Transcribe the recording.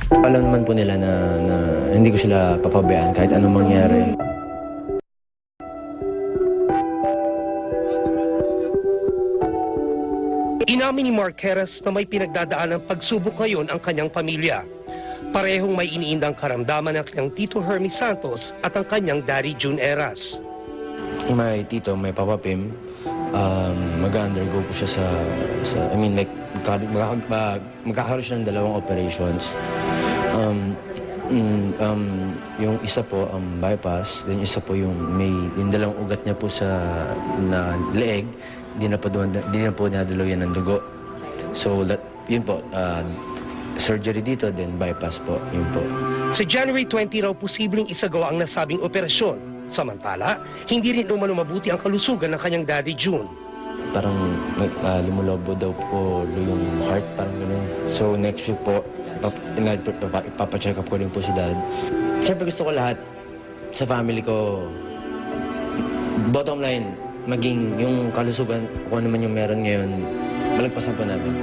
Alam naman po nila na hindi ko sila papabayaan kahit anong mangyari. Inamin ni Marquez na may pinagdadaan ng pagsubok ngayon ang kanyang pamilya. Parehong may iniindang karamdaman ng kanyang tito Hermie Santos at ang kanyang daddy June Eras. May tito, may Papa Pim, mag-undergo po siya magkakaroon siya ng 2 operations. Yung isa po, bypass, then isa po yung 2 ugat niya po sa leeg, di na po nadalaw yan ng dugo. So, yun po, surgery dito, then bypass po, yun po. Sa January 20 raw posibleng isagawa ang nasabing operasyon. Samantala, hindi rin umano mabuti ang kalusugan ng kanyang daddy June. Parang lumulobo daw po yung heart, parang gano'n. So next week po, ipapacheck up ko rin po si dad. Siyempre gusto ko lahat sa family ko, bottom line, maging yung kalusugan, kung ano man yung meron ngayon, malagpasan po namin.